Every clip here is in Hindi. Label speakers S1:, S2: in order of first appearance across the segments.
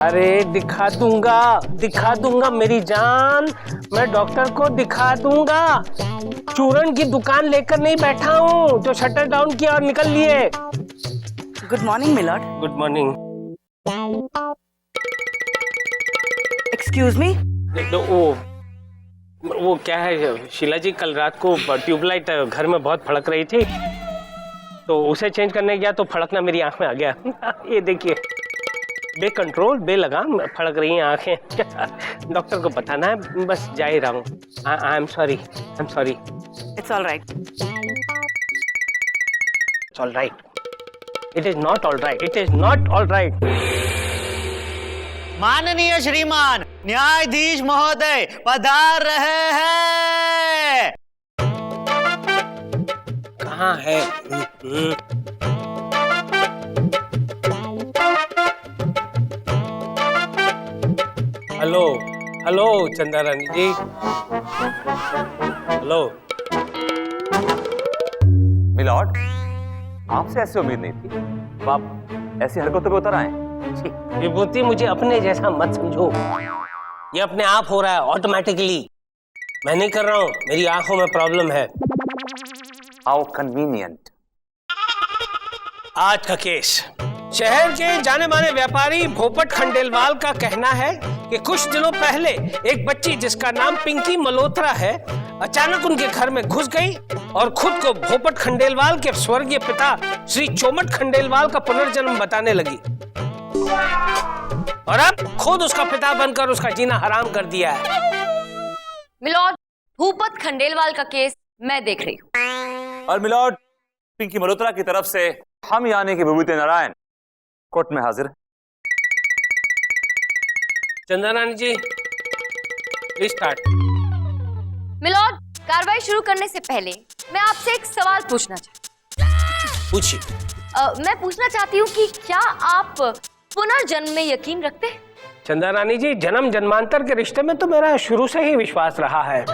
S1: अरे दिखा दूंगा मेरी जान, मैं डॉक्टर को दिखा दूंगा। चूरन की दुकान लेकर नहीं बैठा हूँ जो शटर डाउन किया और निकल लिए।
S2: Good morning milord.
S1: Good morning.
S2: Excuse me.
S1: वो क्या है शीला जी, कल रात को ट्यूबलाइट घर में बहुत फड़क रही थी तो उसे चेंज करने गया तो फड़कना मेरी आंख में आ गया। ये देखिए, बेकंट्रोल बेलगाम फड़क रही हैं आंखें। डॉक्टर को बताना है, बस जा ही रहा हूँ। I am sorry.
S2: It's all right.
S1: It's all right. It is not all right. It is not all right.
S3: माननीय श्रीमान न्यायाधीश महोदय पधार रहे हैं।
S1: कहाँ है? हेलो चंदा रानी जी। हेलो
S4: मिलॉर्ड, आपसे ऐसी उम्मीद नहीं थी। आप ऐसी हरकतों पे उतर आए।
S1: विभूति, मुझे अपने जैसा मत समझो। ये अपने आप हो रहा है ऑटोमेटिकली। मैं नहीं कर रहा हूँ, मेरी आंखों में प्रॉब्लम है।
S4: How convenient.
S1: आज का केस, शहर के जाने माने व्यापारी भोपट खंडेलवाल का कहना है कि कुछ दिनों पहले एक बच्ची जिसका नाम पिंकी मल्होत्रा है अचानक उनके घर में घुस गई और खुद को भोपट खंडेलवाल के स्वर्गीय पिता श्री चोमट खंडेलवाल का पुनर्जन्म बताने लगी और अब खुद उसका पिता बनकर उसका जीना हराम कर दिया है।
S5: मिलॉर्ड, भूपत खंडेलवाल का केस मैं देख रही हूँ।
S4: और मिलॉर्ड, पिंकी मल्होत्रा की तरफ से हम यानी कि विभूति नारायण कोर्ट में हाजिर।
S1: चंदा रानी जी, प्लीज स्टार्ट।
S5: मिलॉर्ड, कार्रवाई शुरू करने से पहले मैं आपसे एक सवाल पूछना चाहती हूँ।
S1: पूछिए।
S5: मैं पूछना चाहती हूँ कि क्या आप पुनर्जन्म में यकीन रखते हैं?
S1: चंदा रानी जी, जन्म जन्मांतर के रिश्ते में तो मेरा शुरू से ही विश्वास रहा है।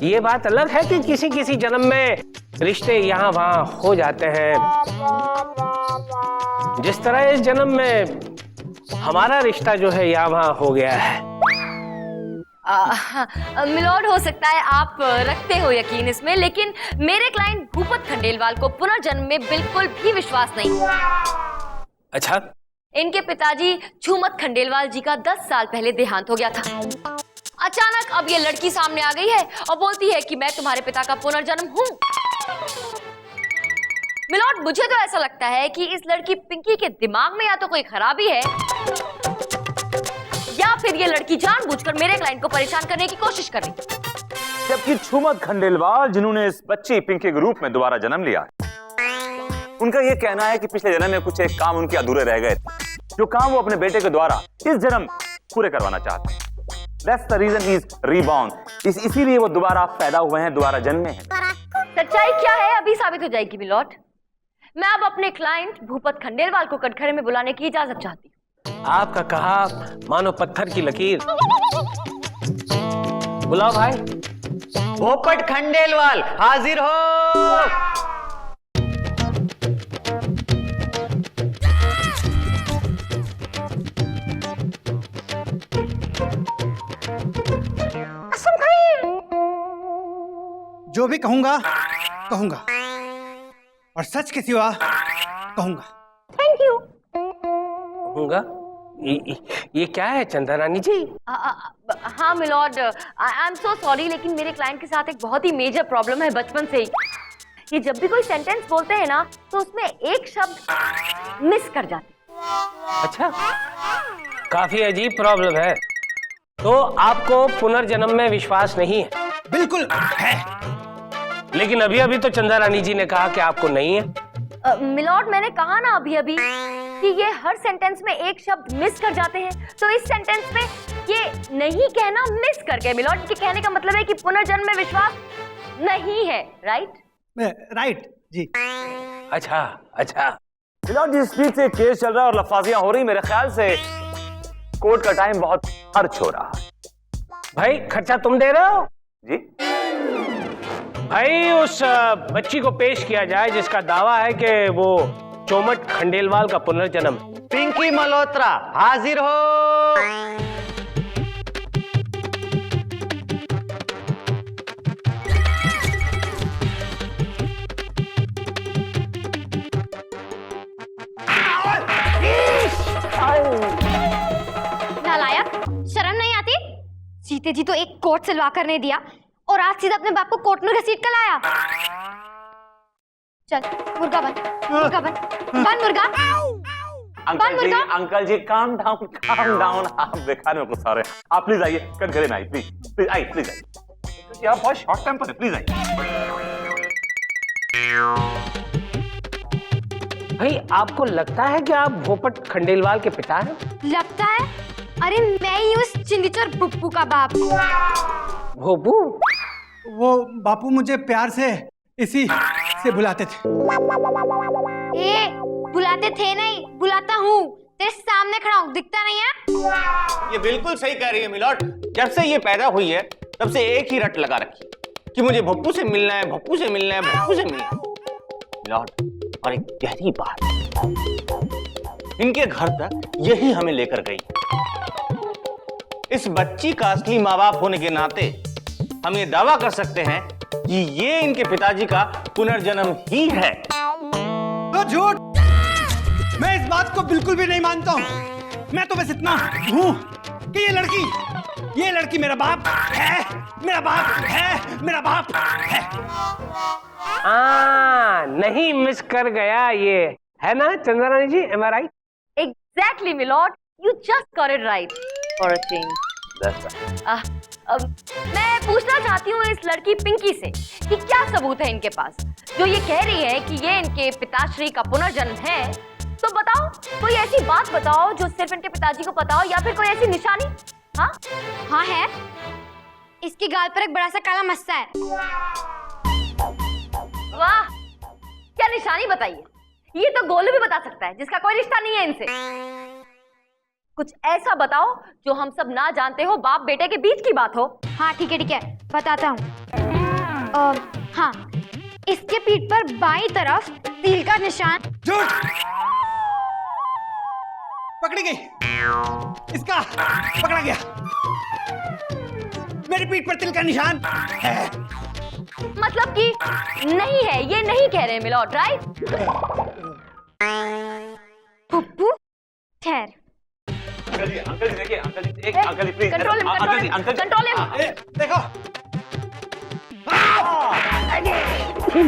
S1: ये बात अलग है कि किसी किसी जन्म में रिश्ते यहाँ वहाँ हो जाते हैं। जिस तरह इस जन्म में हमारा रिश्ता जो है यहाँ वहाँ हो गया है।
S5: मिलॉर्ड, हो सकता है आप रखते हो यकीन इसमें, लेकिन मेरे क्लाइंट भूपत खंडेलवाल को पुनर्जन्म में बिल्कुल भी विश्वास नहीं।
S1: अच्छा?
S5: इनके पिताजी छूमत खंडेलवाल जी का 10 साल पहले देहांत हो गया था। अचानक अब ये लड़की सामने आ गई है और बोलती है कि मैं तुम्हारे पिता का पुनर्जन्म हूँ। मिलॉर्ड, मुझे तो ऐसा लगता है कि इस लड़की पिंकी के दिमाग में या तो कोई खराबी है या फिर ये लड़की जानबूझकर मेरे क्लाइंट को परेशान करने की कोशिश कर रही है।
S4: जबकि छूमत खंडेलवाल जिन्होंने इस बच्ची पिंकी के रूप में दोबारा जन्म लिया, उनका यह कहना है कि पिछले जन्म में कुछ एक काम उनके अधूरे रह गए थे, जो काम वो अपने बेटे के द्वारा इस जन्म पूरे करवाना चाहते हैं। That's the reason he is reborn. इसीलिए वो दोबारा पैदा हुए हैं, दोबारा जन्मे हैं।
S5: सच्चाई क्या है अभी साबित हो जाएगी मिलॉर्ड। मैं अब अपने क्लाइंट भूपत खंडेलवाल को कटघरे में बुलाने की इजाजत चाहती हूँ।
S1: आपका कहा मानो पत्थर की लकीर। बुलाओ भाई।
S3: भोपट खंडेलवाल हाजिर हो।
S6: जो भी कहूंगा और सच के सिवा कहूंगा।
S5: Thank you.
S1: कहूंगा? ये क्या है चंदा रानी जी?
S5: हाँ milord, I am so sorry, लेकिन मेरे क्लाइंट के साथ एक बहुत ही मेजर प्रॉब्लम है बचपन से ही। ये जब भी कोई सेंटेंस बोलते हैं ना तो उसमें एक शब्द मिस कर जाते।
S1: अच्छा, काफी अजीब प्रॉब्लम है। तो आपको पुनर्जन्म में विश्वास नहीं है?
S6: बिल्कुल है।
S1: लेकिन अभी तो चंदा रानी जी ने कहा कि आपको नहीं है।
S5: मिलॉर्ड, मैंने कहा ना अभी कि ये हर सेंटेंस में एक शब्द मिस कर जाते हैं, तो इस सेंटेंस में ये नहीं कहना मिस करके मिलॉर्ड के कहने का मतलब है कि पुनर्जन्म में विश्वास नहीं है।
S6: राइट जी।
S1: अच्छा।
S4: मिलॉर्ड, जिस स्पीड से केस चल रहा है और लफाजियां हो रही, मेरे ख्याल से कोर्ट का टाइम बहुत खर्च हो रहा है।
S1: भाई, खर्चा तुम दे रहे हो?
S4: जी
S1: भाई, उस बच्ची को पेश किया जाए जिसका दावा है कि वो चोमट खंडेलवाल का पुनर्जन्म
S3: पिंकी मल्होत्रा हाजिर हो।
S5: नालायक, शर्म नहीं आती? जीते जी तो एक कोट सिलवा कर नहीं दिया और आज सीधा अपने बाप को कोर्ट में घसीट कर लाया। चल मुर्गा बन, मुर्गा बन, बन मुर्गा।
S4: अंकल जी काम डाउन आप बेकार में गुस्सा रहे हैं। आप प्लीज आइए, कट घरे में आइए, प्लीज आइए, प्लीज आइए। आप बहुत शॉर्ट टाइम पर है, प्लीज आइए।
S1: भाई आपको लगता है कि आप भोपट खंडेलवाल के पिता हैं?
S5: लगता है? अरे मैं ही उस चिंदीचोर बुप्पू का बाप।
S1: भोपू?
S6: वो बापू मुझे प्यार से इसी से बुलाते थे।
S5: ए, बुलाते थे नहीं, बुलाता हूँ। तेरे सामने खड़ा हूँ, दिखता नहीं है?
S3: ये बिल्कुल सही कह रही है मिलोट। जब से ये पैदा हुई है तब से एक ही रट लगा रखी है कि मुझे भप्पू से मिलना है, भप्पू से मिलना है, भप्पू से मिलना है। मिलोट, और एक गहरी बात, इनके घर तक यही हमें लेकर गई। इस बच्ची का असली माँ बाप होने के नाते हम ये दावा कर सकते हैं कि ये इनके पिताजी का पुनर्जन्म ही है।
S6: तो झूठ, मैं इस बात को बिल्कुल भी नहीं मानता हूँ। मैं तो बस इतना हूँ कि ये लड़की मेरा बाप है, मेरा बाप है, मेरा बाप है।
S1: नहीं मिस कर गया ये, है ना Chandrani ji? Am I right?
S5: Exactly, Milord. You just got it right for a change. मैं पूछना चाहती हूँ इस लड़की पिंकी से कि क्या सबूत है इनके पास जो ये कह रही है कि ये इनके पिताश्री का पुनर्जन्म है। तो बताओ, कोई ऐसी बात बताओ जो सिर्फ इनके पिताजी को पता हो, या फिर कोई ऐसी निशानी? हाँ हाँ है, इसके गाल पर एक बड़ा सा काला मस्सा है। वाह, क्या निशानी बताइए। ये तो गोलू भी बता सकता है जिसका कोई रिश्ता नहीं है इनसे। कुछ ऐसा बताओ जो हम सब ना जानते हो, बाप बेटे के बीच की बात हो। हाँ ठीक है, बताता हूँ। हाँ, इसके पीठ पर बाईं तरफ तीर का निशान।
S6: झूठ, पकड़ी गई, इसका पकड़ा गया। मेरी पीठ पर तिल का निशान है।
S5: मतलब कि नहीं है, ये नहीं कह रहे मिलॉर्ड, राइट? पुप्पू ठहर।
S4: अंकल जी देखिए, अंकल जी एक, अंकल जी प्लीज,
S5: कंट्रोल
S6: देखो,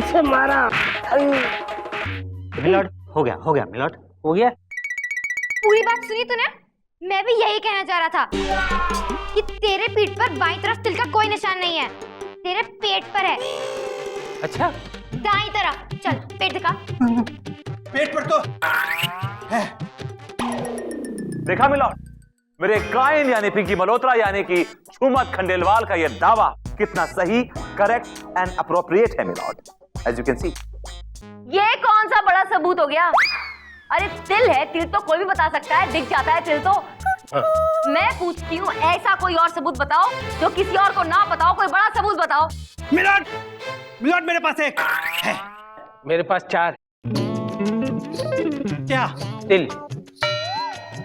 S1: से मारा।
S3: मिलोट, हो गया मिलोट,
S1: हो गया।
S5: पूरी बात सुनी तूने? मैं भी यही कहना चाह रहा था कि तेरे पीठ पर बाईं तरफ तिल का कोई निशान नहीं है, तेरे पेट पर है।
S1: अच्छा,
S5: दाईं तरफ। चल पेट दिखा।
S6: पेट पर तो है।
S4: देखा मिलोट, मेरे क्लाइंट यानी पिंकी मल्होत्रा यानी कि झूमत खंडेलवाल का यह दावा कितना सही, करेक्ट एंड अप्रोप्रिएट है मिलोट, एज यू कैन सी।
S5: ये कौन सा बड़ा सबूत हो गया? अरे तिल है, तिल तो कोई भी बता सकता है, दिख जाता है तिल तो। मैं पूछती हूँ, ऐसा कोई और सबूत बताओ जो किसी और को ना बताओ, कोई बड़ा सबूत बताओ।
S6: मिलोट, मेरे पास एक है।
S1: मेरे पास 4।
S6: क्या?
S1: तिल।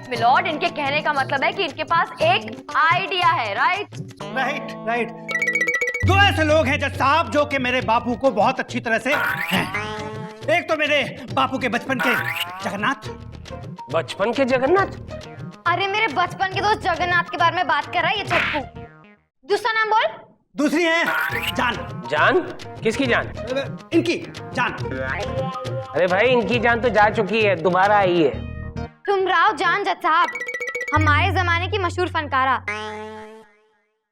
S5: मिलॉर्ड, इनके कहने का मतलब है कि इनके पास एक आइडिया है, राइट?
S6: राइट। 2 ऐसे लोग हैं जज साहब जो कि मेरे बापू को बहुत अच्छी तरह से हैं। एक तो मेरे बापू के बचपन के जगन्नाथ।
S1: बचपन के जगन्नाथ?
S5: अरे मेरे बचपन के दोस्त जगन्नाथ के बारे में बात कर रहा है ये छप्पू। दूसरा नाम बोल।
S6: दूसरी है जान।
S1: जान? किसकी जान?
S6: इनकी जान।
S1: अरे भाई, इनकी जान तो जा चुकी है, दोबारा आई है।
S5: तुम राव जान जज साहब, हमारे जमाने की मशहूर फनकारा,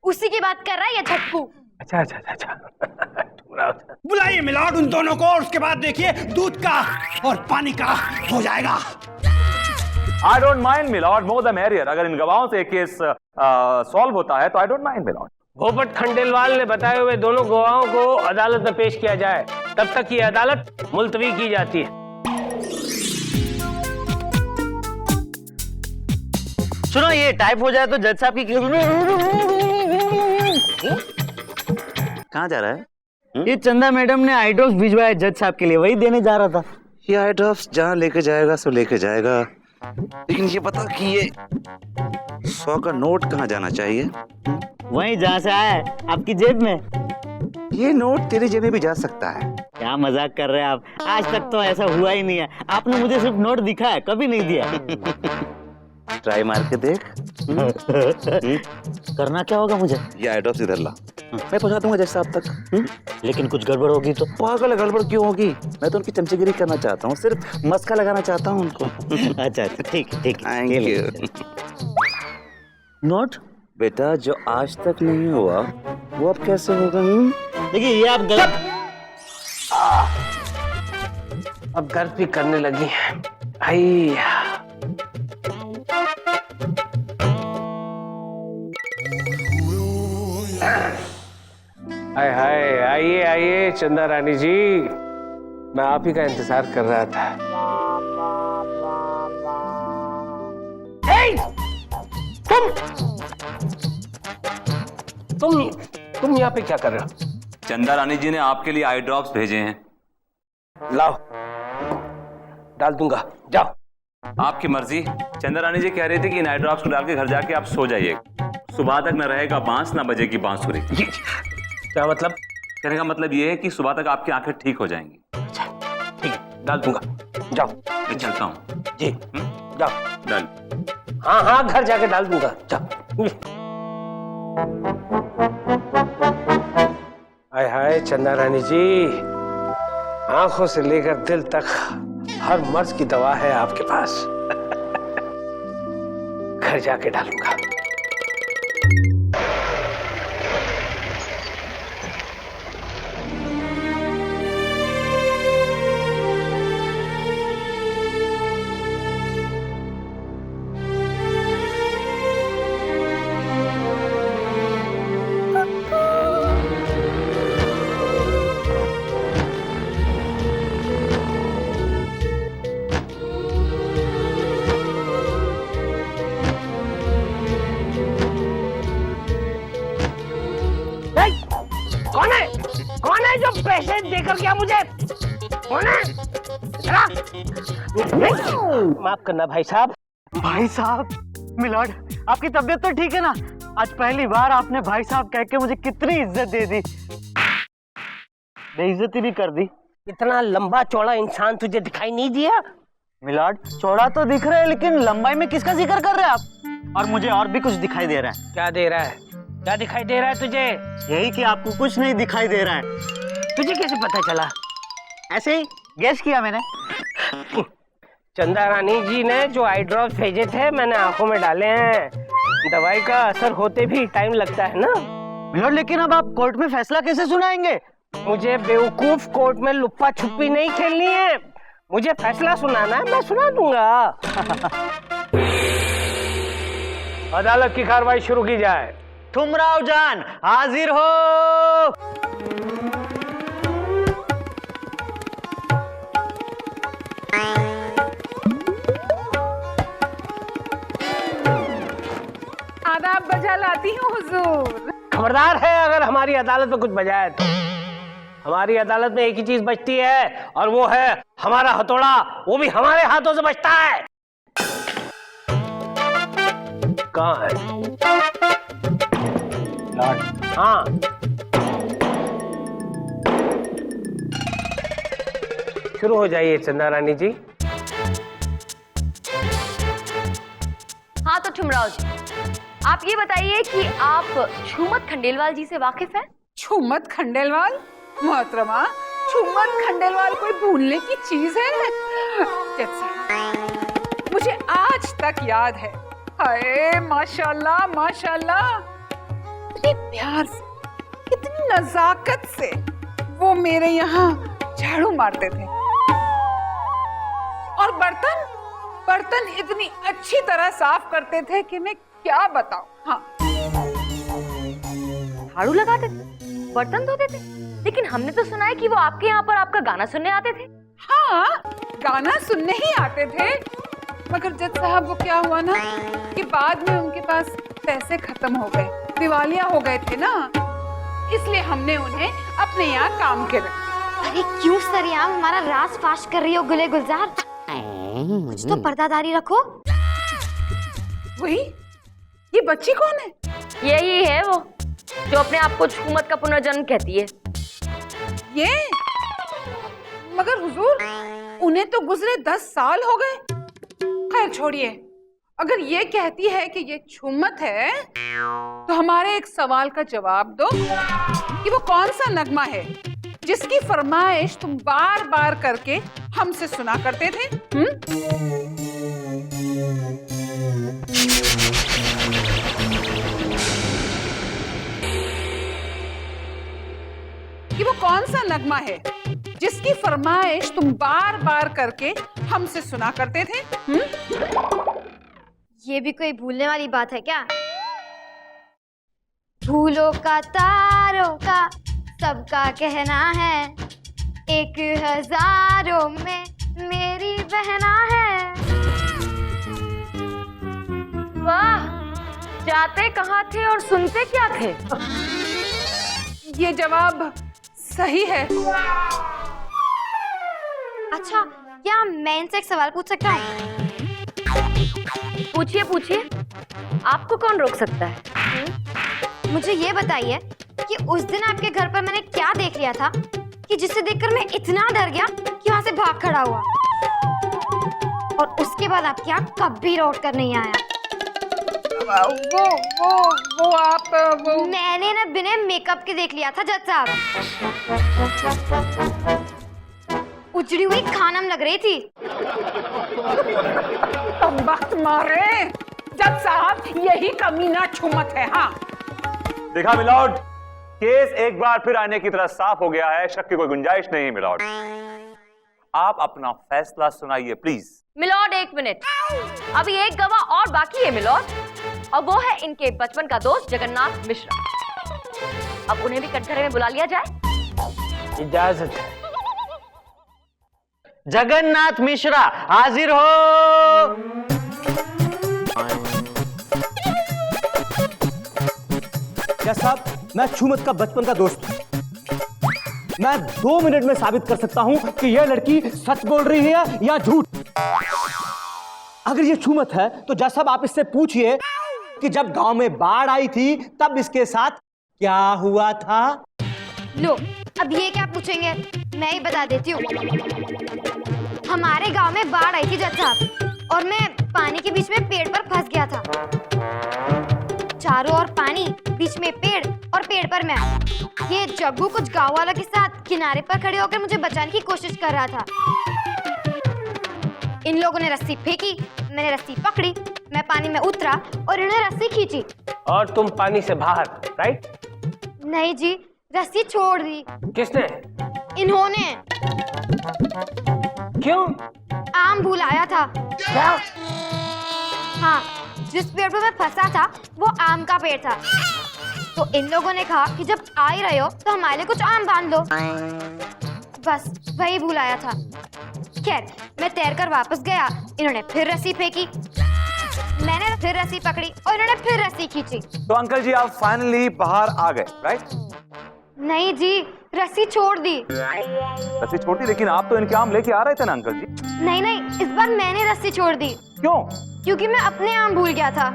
S5: उसी की बात कर रहा है ये छप्पू।
S1: अच्छा।
S6: बुलाइए मिलॉर्ड उन दोनों को, और उसके बाद देखिए दूध का और पानी का हो जाएगा।
S4: I don't mind milord, more the merrier। अगर इन गवाहों से केस सॉल्व होता है तो I don't mind milord.
S1: Bhopat Khandelwal ने बताए हुए दोनों गवाहों को अदालत में पेश किया जाए, तब तक ये अदालत मुलतवी की जाती है।
S3: सुनो, ये टाइप हो जाए तो जज साहब की कहाँ जा रहा है? ये चंदा मैडम ने आई ड्रॉप्स भिजवाया जज साहब के लिए, वही देने जा रहा था।
S7: ये आई ड्रॉप्स जहाँ लेके जाएगा सो लेके जाएगा। लेकिन ये बता कि ये 100 का नोट कहाँ जाना चाहिए?
S8: वहीं जहाँ से आया है, आपकी जेब में।
S7: ये नोट तेरी जेब में भी जा सकता है।
S8: क्या मजाक कर रहे हैं आप? आज तक तो ऐसा हुआ ही नहीं है। आपने मुझे सिर्फ नोट दिखा है, कभी नहीं दिया।
S7: ट्राई मार के देख।
S8: करना क्या होगा मुझे?
S7: ये आई ड्रॉप्स इधर ला, मैं पहुंचा दूंगा जैसा अब तक।
S8: लेकिन कुछ गड़बड़ होगी तो?
S7: पागल, गड़बड़ क्यों होगी? मैं तो उनकी चमचगिरी करना चाहता हूँ, सिर्फ मस्का लगाना चाहता हूँ उनको।
S8: अच्छा ठीक है, ठीक है।
S7: Thank you।
S8: नोट
S7: बेटा, जो आज तक नहीं हुआ वो अब कैसे होगा?
S8: देखिए, ये आप गलत।
S1: अब दर्द भी करने लगी है। आई हाय हाय, आइए आइए चंदा रानी जी, मैं आप ही का इंतजार कर रहा था। तुम यहाँ पे क्या कर रहे हो?
S4: चंदा रानी जी ने आपके लिए आई ड्रॉप्स भेजे हैं।
S1: लाओ, डाल दूंगा, जाओ।
S4: आपकी मर्जी। चंदा रानी जी कह रही थी कि इन आई ड्रॉप्स को डाल के घर जाके आप सो जाइए। सुबह तक न रहेगा बांस, न बजेगी बांसुरी।
S1: क्या मतलब?
S4: कहने का मतलब ये है कि सुबह तक आपकी आंखें ठीक हो जाएंगी।
S1: अच्छा ठीक है, डाल दूंगा, जाओ।
S4: मैं चलता हूँ।
S1: जी जाओ।
S4: डन।
S1: हाँ हाँ, घर जाके डाल दूंगा, जाओ। हाय हाय चंदा रानी जी, आंखों से लेकर दिल तक हर मर्ज की दवा है आपके पास। घर जाके डालूंगा। कौन है जो पैसे देकर गया मुझे? कौन है? माफ करना भाई साहब।
S8: भाई साहब, मिलॉर्ड, आपकी तबीयत तो ठीक है ना? आज पहली बार आपने भाई साहब कह के मुझे कितनी इज्जत दे दी। बेइज्जती भी कर दी।
S1: इतना लंबा चौड़ा इंसान तुझे दिखाई नहीं दिया?
S8: मिलॉर्ड, चौड़ा तो दिख रहा है, लेकिन लंबाई में किसका जिक्र कर रहे हैं आप? और मुझे और भी कुछ दिखाई दे रहा है।
S1: क्या दे रहा है? क्या दिखाई दे रहा है तुझे?
S8: यही कि आपको कुछ नहीं दिखाई दे रहा है।
S1: तुझे कैसे पता चला?
S8: ऐसे ही गेस किया मैंने।
S1: चंदा रानी जी ने जो आई ड्रॉप्स भेजे थे मैंने आंखों में डाले हैं। दवाई का असर होते भी टाइम लगता है ना।
S8: मिलॉर्ड, लेकिन अब आप कोर्ट में फैसला कैसे सुनाएंगे?
S1: मुझे बेवकूफ कोर्ट में लुप्पा छुपी नहीं खेलनी है। मुझे फैसला सुनाना है, मैं सुना दूंगा। अदालत की कार्रवाई शुरू की जाए।
S8: ठुमराव जान हाजिर हो।
S9: आदाब बजा लाती हूँ हुजूर।
S1: खबरदार है अगर हमारी अदालत में कुछ बजाए तो। हमारी अदालत में एक ही चीज बचती है और वो है हमारा हथौड़ा, वो भी हमारे हाथों से बचता है। कहाँ है? हाँ, शुरू हो जाइए चंदा रानी जी।
S5: हाँ तो ठुमराव जी, आप ये बताइए कि आप छूमत खंडेलवाल जी से वाकिफ हैं?
S9: छूमत खंडेलवाल? मोहतरमा, छूमत खंडेलवाल कोई भूलने की चीज है? जैसे मुझे आज तक याद है। हाय माशाल्लाह माशाल्लाह, कितने प्यार से, कितनी नजाकत से वो मेरे यहाँ झाड़ू मारते थे। और बर्तन इतनी अच्छी तरह साफ करते थे कि मैं क्या बताऊं। हाँ,
S5: झाड़ू लगाते थे, बर्तन धोते थे, लेकिन हमने तो सुना है कि वो आपके यहाँ पर आपका गाना सुनने आते थे।
S9: हाँ, गाना सुनने ही आते थे, मगर जज साहब वो क्या हुआ ना कि बाद में उनके पास पैसे खत्म हो गए, दिवालिया हो गए थे ना, इसलिए हमने उन्हें अपने यहाँ काम के रख दिया।
S10: अरे क्यों सरियाम हमारा राज फाश कर रही हो गुले गुलजार?
S5: कुछ तो पर्दादारी रखो।
S9: वही, ये बच्ची कौन है?
S5: यही है वो जो अपने आप को छूमत का पुनर्जन्म कहती है।
S9: ये मगर हुजूर, उन्हें तो गुजरे 10 साल हो गए। खैर छोड़िए, अगर ये कहती है कि ये छूमत है तो हमारे एक सवाल का जवाब दो कि वो कौन सा नगमा है जिसकी फरमाइश तुम बार बार करके हमसे सुना करते थे? कि वो कौन सा नगमा है जिसकी फरमाइश तुम बार बार करके हमसे सुना करते थे?
S5: ये भी कोई भूलने वाली बात है क्या? फूलों का तारों का सबका कहना है, 1000 में मेरी बहना है। वाह, जाते कहाँ थे और सुनते क्या थे?
S9: ये जवाब सही है।
S5: अच्छा, क्या मैं इनसे एक सवाल पूछ सकता हूँ? पूछिए पूछिए, आपको कौन रोक सकता है? मुझे ये बताइए कि उस दिन आपके घर पर मैंने क्या देख लिया था कि जिसे देखकर मैं इतना डर गया कि वहां से भाग खड़ा हुआ, और उसके बाद आपके यहाँ कभी लौट कर नहीं आया।
S9: वो आप
S5: मैंने ना बिना मेकअप के देख लिया था जज साहब। उजड़ी हुई खानम लग रही थी।
S9: वक्त मारे जज साहब, यही कमीना छुमत है। हाँ,
S4: देखा मिलॉर्ड, केस एक बार फिर आने की तरह साफ हो गया है, शक की कोई गुंजाइश नहीं मिलॉर्ड। आप अपना फैसला सुनाइए प्लीज।
S5: मिलॉर्ड, 1 मिनट, अभी एक गवाह और बाकी है मिलॉर्ड, और वो है इनके बचपन का दोस्त जगन्नाथ मिश्रा। अब उन्हें भी कटघरे में बुला लिया जाए।
S3: इजाजत है। जगन्नाथ मिश्रा हाजिर हो।
S6: क्या साहब, मैं छूमत का बचपन का दोस्त हूं। मैं 2 मिनट में साबित कर सकता हूं कि यह लड़की सच बोल रही है या झूठ। अगर ये छूमत है तो जज साहब आप इससे पूछिए कि जब गांव में बाढ़ आई थी तब इसके साथ क्या हुआ था।
S5: लो, अब ये क्या पूछेंगे, मैं ही बता देती हूँ। हमारे गांव में बाढ़ आई थी जज साहब, और मैं पानी के बीच में पेड़ पर फंस गया था। चारों ओर पानी, बीच में पेड़ और पेड़ पर मैं। ये जग्गू कुछ गांव वालों के साथ किनारे पर खड़े होकर मुझे बचाने की कोशिश कर रहा था। इन लोगों ने रस्सी फेंकी, मैंने रस्सी पकड़ी, मैं पानी में उतरा और इन्होंने रस्सी खींची।
S1: और तुम पानी से बाहर, राइट?
S5: नहीं जी, रस्सी छोड़ दी।
S1: किसने?
S5: इन्होंने।
S1: क्यों?
S5: आम भूल आया था।
S1: क्या?
S5: हाँ, जिस पेड़ पर मैं फंसा था वो आम का पेड़ था, तो इन लोगों ने कहा कि जब आ ही रहे हो तो हमारे लिए कुछ आम बांध लो। बस वही भूल आया था। खैर, मैं तैरकर वापस गया, इन्होंने फिर रस्सी फेंकी, मैंने फिर रस्सी पकड़ी और इन्होंने फिर रस्सी खींची।
S4: तो अंकल जी आप फाइनली बाहर आ गए, राइट?
S5: नहीं जी, रस्सी छोड़ दी।
S4: रस्सी छोड़ दी, लेकिन आप तो इनके आम लेके आ रहे थे ना अंकल जी।
S5: नहीं नहीं, इस बार मैंने रस्सी छोड़ दी।
S4: क्यों?
S5: क्योंकि मैं अपने आम भूल गया था।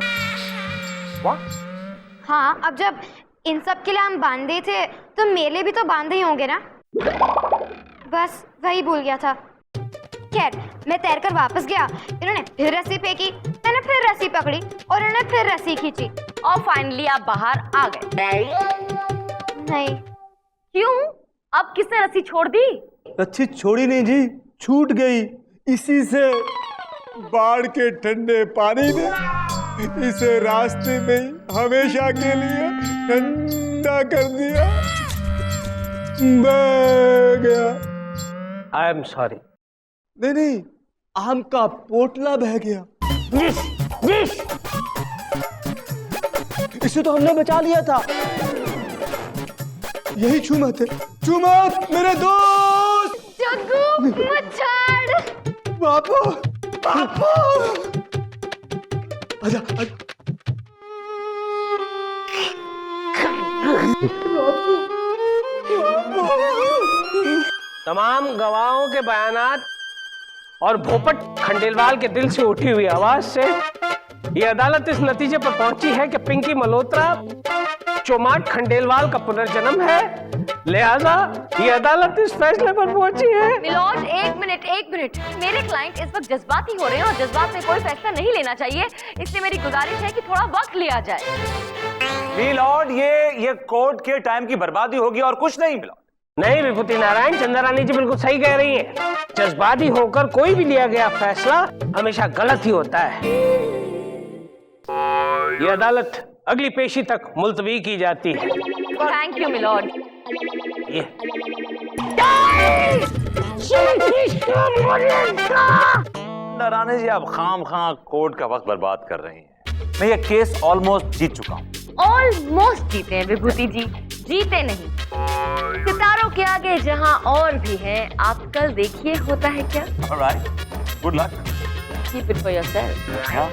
S4: What?
S5: हाँ, अब जब इन सब के लिए आम बांधे थे तो मेरे भी तो बांधे ही होंगे ना। बस वही भूल गया था। खैर, मैं तैरकर वापस गया, इन्होंने फिर रस्सी फेंकी, मैंने फिर रस्सी पकड़ी और इन्होंने फिर रस्सी खींची, और फाइनली आप बाहर आ गए। नहीं। क्यों? अब किसने रस्सी छोड़ दी?
S6: रस्सी छोड़ी नहीं जी, छूट गई। इसी से बाढ़ के ठंडे पानी ने इसे रास्ते में हमेशा के लिए ठंडा कर दिया। बह गया।
S1: I am sorry.
S6: नहीं नहीं, आम का पोटला बह गया। इसे तो हमने बचा लिया था। यही छूमत है। छूमत मेरे दोस्त।
S5: जग्गू, मत छोड़।
S6: बापू, बापू, आजा, आजा।
S1: तमाम गवाहों के बयानात और भोपट खंडेलवाल के दिल से उठी हुई आवाज से ये अदालत इस नतीजे पर पहुंची है कि पिंकी मल्होत्रा चोमाट खंडेलवाल का पुनर्जन्म है। लिहाजा ये अदालत इस फैसले पर पहुंची है।
S5: मिलॉर्ड एक मिनट, मेरे क्लाइंट इस वक्त जज्बाती हो रहे हैं और जज्बात में कोई फैसला नहीं लेना चाहिए, इसलिए मेरी गुजारिश है कि थोड़ा वक्त लिया जाए।
S4: मिलॉर्ड, ये कोर्ट के टाइम की बर्बादी होगी और कुछ नहीं। मिलॉर्ड,
S1: नहीं विभूति नारायण, चंद्रानी जी बिल्कुल सही कह रही हैं। जज्बाती होकर कोई भी लिया गया फैसला हमेशा गलत ही होता है। ये अदालत अगली पेशी तक मुलतवी की जाती है।
S5: Thank you milord.
S1: ये
S4: नारायण जी, आप खाम कोर्ट का वक्त बर्बाद कर रही हैं। मैं ये केस ऑलमोस्ट जीत चुका हूँ।
S5: ऑलमोस्ट जीते हैं विभूति जी, जीते नहीं। सितारों के आगे जहां और भी हैं, आप कल देखिए होता है क्या।
S4: Alright, good luck.
S5: Keep it for yourself.
S4: हाँ।